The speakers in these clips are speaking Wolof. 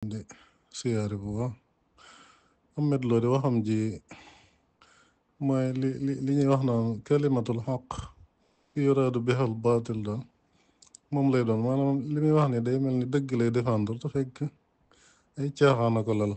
di siyaare bu baax Ahmed Lo de waxam ji mooy li ñuy wax naan kalimatul xaq yuraadu bihal baatil daal moom lay doon maanaam li muy wax ni day mel ni dëgg lay défendre te fekk ay caaxaan a ko lal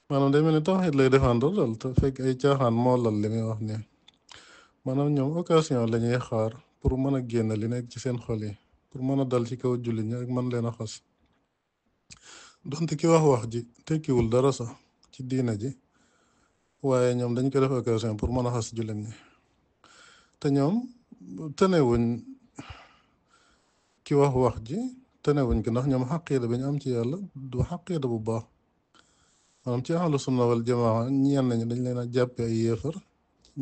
maanaam day mel ni tawxiid lay défendre daal te fekk ay caaxaan moo lal li muy wax ni maanaam ñoom occasion la ñuy xaar pour mën a génn li nekk ci seen xol yi pour mën a dal ci kaw jullit ñi ak mën leen a xas donte ki wax ji tekkiwul dara sax ci diina ji waaye ñoom dañ ko def occasion pour mën a xas jullit ñi te ñoom tënewuñ ki wax ji tënewuñ ko ndax ñoom xaqiida bi ñu am ci yàlla du xaqiida bu baax maanaam ci ahlu sunna wal jamaa ñenn ñi dañ leen a jàppe ay yéefar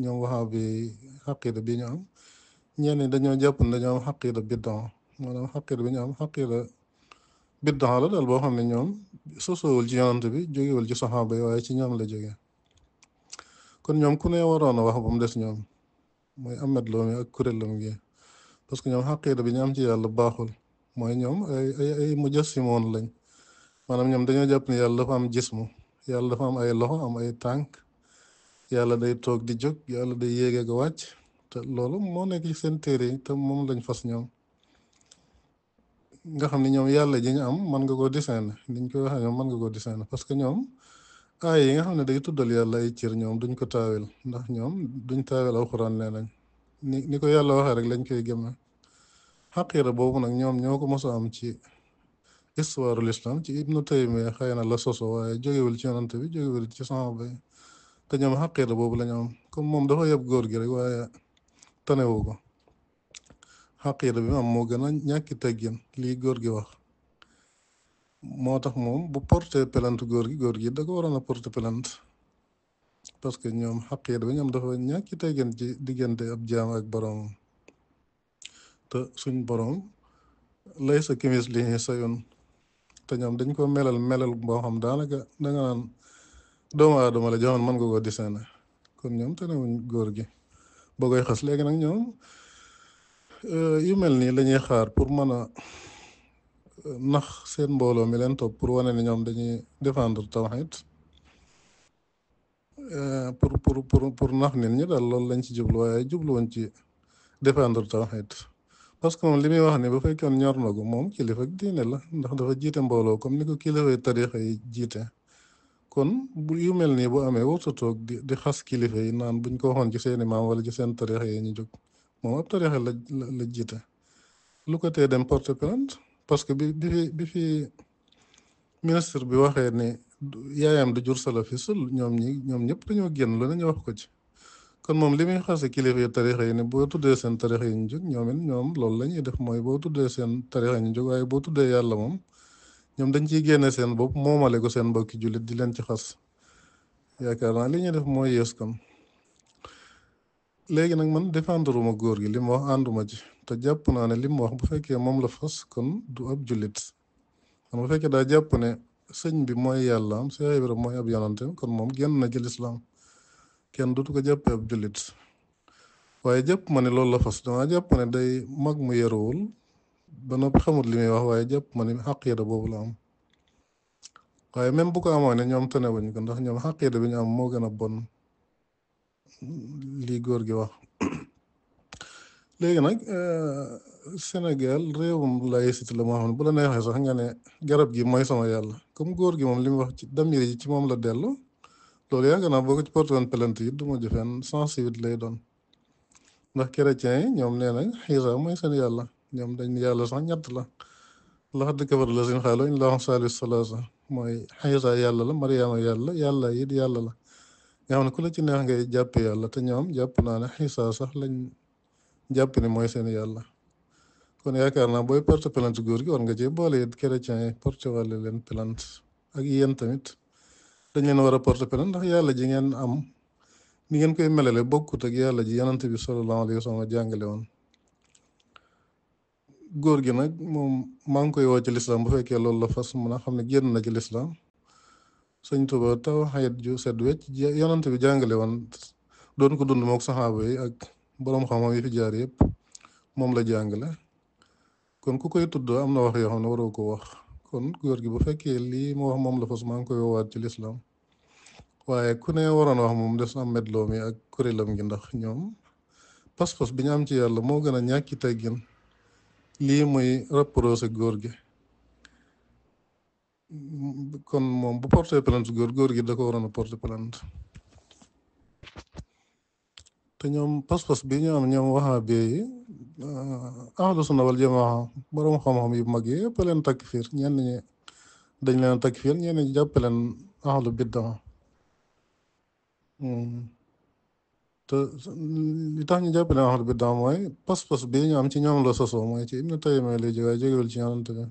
ñoom waxaa bi xaqiida bi ñu am ñenn ñi dañoo jàpp ne dañoo am xaqiida biddaa maanaam xaqiida bi ñu am xaqiida biddaa la daal boo xam ne ñoom sosowul ci yonante bi jógewul ci saxaaba yi waaye ci ñoom la jóge kon ñoom ku ne waroon a wax ba mu des ñoom mooy Ahmed Lo mi ak kuréelam gi parce que ñoom xaqiida bi ñu am ci yàlla baaxul mooy ñoom ay mujassimoon lañ maanaam ñoom dañoo jàpp ne yàlla dafa am jismu yàlla dafa am ay loxo am ay tànk yàlla day toog di jóg yàlla day yéeg ak wàcc te loolu moo nekk ci seen téere yi te moom lañ fas ñoom nga xam ne ñoom yàlla ji ñu am mën nga koo discerner niñ koy waxee ñoom mën nga koo discerner parce que ñoom aay yi nga xam ne day tuddal yàlla ay cër ñoom duñ ko taawil ndax ñoom duñ taawil alxuraan nee nañ ni ko yàlla waxee rek lañ koy gëmme xaqiira boobu nag ñoom ñoo ko mos a am ci histoire l'islam ci ibnu taymiya xëy na la soso waaye jógewul ci yonante bi jógewul ci saxaaba yi te ñoom xaqiira boobu la ñu am comme moom dafa yeb góor gi rek waaye tanewu ko xaqiida bi am moo gën a ñàkki teggin lii góor gi wax moo tax moom bu porté plainte góor gi da ko waroon a porté plainte parce que ñoom xaqiida bi ñoom dafa ñàkki teggin ci diggante ab jaam ak boroomam te suñ boroom lay sa kimis li ñu sayoon te ñoom dañ ko melal boo xam daanaka danga naan doomu aadama la joxoon mën nga ko disene kon ñoom te newuñ góor gi boo koy xas léegi nag ñoom yu mel nii la ñuy xaar pour mën a nax seen mbooloo mi leen topp pour wane ne ñoom dañuy défendre tawhid pour nax nit ñi daal loolu lañ ci jublu waaye jubluwoon ci défendre tawhid parce que moom li muy wax ni bu fekkoon ñor na ko moom kilifa diine la ndax dafa jiite mbooloo comme ni ko kilifay tarixa yi jiite kon bu yu mel nii bu amee warta toog di xas kilifa yi naan buñ ko waxoon ci seeni maam wala ci seen tarixa yi ñu jóg moom ab tarixa la jiite lu ko tee dem porte plainte parce que bi fi ministre bi waxee ni yaayam du jur salafisul ñoom ñëpp dañoo génn lu nañu wax ko ci kon moom li muy xase kilifa yi tarixa yi ne boo tuddee seen tarixa yi ñu jóg ñoom loolu la ñuy def mooy boo tuddee seen tarixa yi ñu jóg waaye boo tuddee yàlla moom ñoom dañ ciy génne seen bopp moomale ko seen mbokki jullit di leen ci xas yaakaar naa li ñuy def mooy yées kon léegi nag man défendre uma góor gi li mu wax ànduma ci te jàpp naa ne li mu wax bu fekkee moom la fas kon du ab jullit kon bu fekkee daa jàpp ne sëñ bi mooy yàlla am Seex Ibra mooy ab yonante kon moom génn na ci lislaam kenn dutu ko jàppee ab jullit waaye jàpp ma ne loolu la fas dama jàpp ne day mag mu yaruwul ba noppi xamut li muy wax waaye jàpp ma ne xaqiida boobu la am waaye même bu ko amoon ne ñoom tanewuñ ko ndax ñoom xaqiida bi ñu am moo gën a bon lii góor gi wax léegi nag Sénégal réewum laïcité la moo xam ne bu la neexee sax nga ne garab gi mooy sama yàlla comme góor gi moom li mu wax ci damir yi ci moom la dellu loolu yaakaar naa boo ko ci porté woon plainte yi du ma jëfeen sensibilité lay doon ndax chrétiens yi ñoom nee nañ Iisa mooy seen yàlla ñoom dañ yàlla sax ñett la laqad kafara llaziina qaaluu inna llaaha saalisu salaasa mooy Iisa yàlla la Mariama yàlla it yàlla la nga xam ne ku la ci neex ngay jàpp yàlla te ñoom jàpp naa ne Iisa sax lañ jàpp ni mooy seen yàlla kon yaakaar naa booy porté plainte góor gi war nga cee boole it chrétiens yi porté wàlle leen plainte ak yéen tamit dañ leen war a porté plainte ndax yàlla ji ngeen am ni ngeen koy melale bokkut ak yàlla ji yonent bi sallallahu alayhi wa sallam jàngale woon góor gi nag moom maa ngi koy woo ci lislaam bu fekkee loolu la fas mun a xam ne génn na ci lislaam sëñ Tuba tawhiid ju set wecc yonent bi jàngale woon doon ko dund mook saxaaba yi ak boroom xam-xam yi fi jaar yëpp moom la jàngale kon ku koy tudd am na wax yoo xam ne waroo ko wax kon góor gi bu fekkee lii mu wax moom la fas maa ngi koy woowaat ci lislaam waaye ku ne waroon wax moom des am medloo mi ak kuréelam gi ndax ñoom pas-pas bi ñu am ci yàlla moo gën a ñàkki teggin lii muy rapproché góor gi kon moom bu porté plainte góor gi da ko waroon a porté plainte te ñoom pas-pas bi ñu am ñoom wahabi yi ahlu sunna wal jamaa borom xam-xam yu mag yi yëpp leen takfir ñenn ñi dañ leen takfir ñenn ñi jàppe leen ahlu biddaa te li tax ñu jàppe leen ahlu biddaa mooy pas-pas bi ñu am ci ñoom la sosoo mooy ci Ibnu Taymiyya lay jógee jógewul ci Yonent bi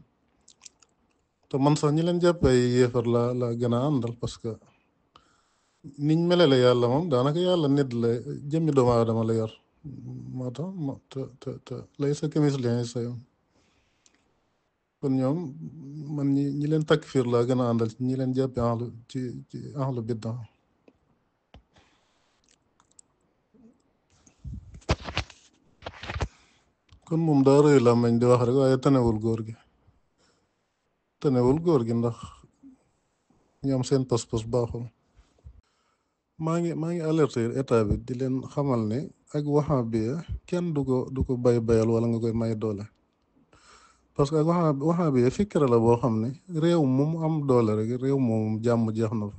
te man sax ñi leen jàppe ay yéefar la gën a àndal parce que niñ melale yàlla moom daanaka yàlla nit la jëmmi doomu aadama la yor moo tax te lay sa kemisliens sa yoon kon ñoom man ñi leen takfir laa gën a àndal ci ñi leen jàppe ci ahlu biddaa kon moom daa rëy la mañ di wax rek waaye tanewul góor gi ndax ñoom seen pas-pas baaxul maa ngi alerter état bi di leen xamal ne ak wahabiya kenn du ko bayal wala nga koy may doole parce que ak wahabiya fikra la boo xam ne réew mu am doole rek réew moom jàmm jeex na fa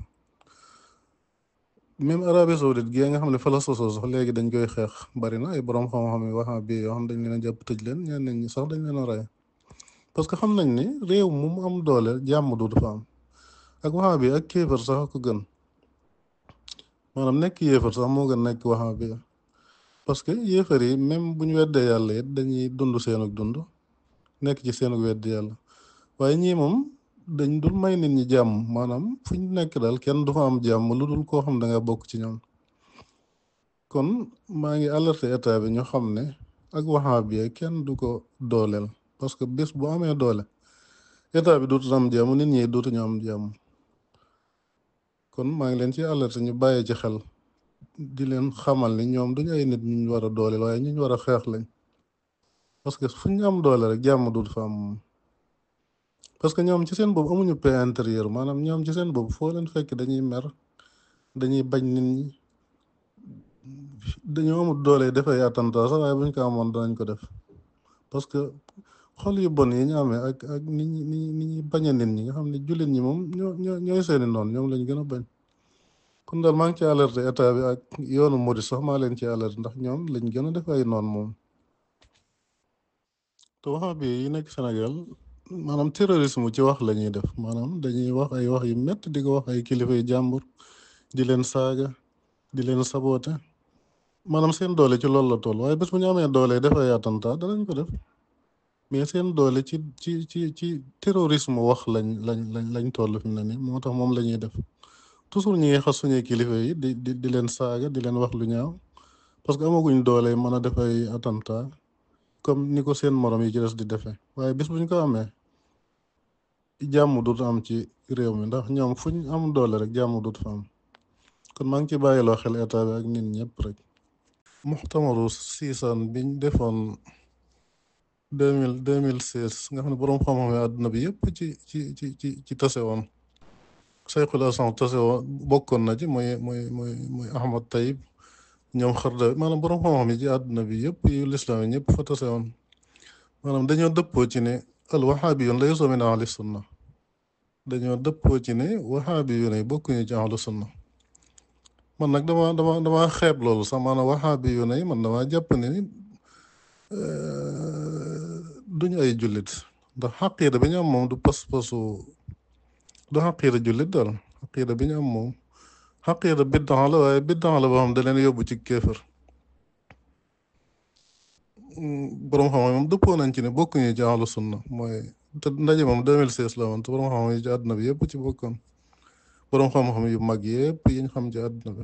même Arabie Saoudite gi nga xam ne fa la sosoo sax léegi dañ koy xeex bari na ay borom xam-xam yi wahabiya yoo xam dañ leen a jàpp tëj leen ñenn ñi sax dañ leen a rey parce que xam nañ ne réew mu am doole jàmm du fa am ak wahabiya ak kéefar sax ko gën maanaam nekk yéefar sax moo gën nekk wahabi parce que yéefar yi même bu ñu weddee yàlla it dañuy dund seenug dund nekk ci seenug weddi yàlla waaye ñii moom dañ dul may nit ñi jàmm maanaam fu ñu nekk daal kenn du fa am jàmm lu dul koo xam da nga bokk ci ñoom kon maa ngi alerté état bi ñu xam ne ak wahabi kenn du ko dooleel parce que bés bu amee doole état bi dootu am jàmm nit ñi dootuñu am jàmm kon maa ngi leen ci alerte ñu bàyyee ci xel di leen xamal ni ñoom duñu ay nit ñu war a dooleel waaye ñu war a xeex lañ parce que fu ñu am doole rek jàmm dootu fa am parce que ñoom ci seen bopp amuñu paix intérieure maanaam ñoom ci seen bopp foo leen fekk dañuy mer dañuy bañ nit ñi dañoo amul doole dafay attentat sax waaye bu ñu ko amoon danañ ko def parce que xol yu bon yi ñu amee ak ni ñi bañ a nit ñi nga xam ne jullit ñi moom ñooy seeni noonu ñoom lañ gën a bañ kon daal maa ngi ci alerte état bi ak yoonu murid sax maa leen ci alerte ndax ñoom lañ gën a def ay noon moom te wahabi yi nekk Sénégal maanaam terrorisme ci wax la ñuy def maanaam dañuy wax ay wax yu métti di ko wax ay kilifa yu jàmbur di leen saaga di leen saboote maanaam seen doole ci loolu la toll waaye bés bu ñu amee doole def ay attentat danañ ko def mais seen doole ci terrorisme wax lañ toll fi mu ne nii moo tax moom la ñuy def toujours ñi ngi xas suñuy kilifa yi di leen saaga di leen wax lu ñaaw parce que amaguñ doole mën a def ay attentat comme ni ko seen morom yi ci des di defee waaye bis buñ ko amee jàmm dut am ci réew mi ndax ñoom fuñ am doole rek jàmm dut fa am kon maa ngi ci bàyyiloo xel état bi ak nit ñëpp rek muxtamaru siisan biñ defoon 2016 nga xam ne boroom xam-xam yi àdduna bi yëpp ci tase woon Sayxul Hasan tase woon bokkoon na ci muy Ahmad Tayyib ñoom Xardawi maanaam boroom xam-xam yi ci àdduna bi yëpp yu lislaam yi ñëpp fa tase woon maanaam dañoo dëppoo ci ne al wahabiyun laysu min ahli sunna dañoo dëppoo ci ne wahabiyun yi bokkuñu ci ahlu sunna man nag dama xeeb loolu sax maanaam wahabiyun yi man dama jàpp ne ni duñu ay jullit ndax xaqiida bi ñu am moom du pas-pasu du xaqiida jullit daal xaqiida bi ñu am moom xaqiida biddaa la waaye biddaa la boo xam da leen yóbbu ci kéefër borom xam-xam moom dëppoo nañ ci ne bokkuñu ci ahlu sunna mooy te ndaje moom 2016 la woon te borom xam-xam yi ci àdduna bi yëpp ci bokkoon borom xam-xam yu mag yëpp yi ñu xam ci àdduna bi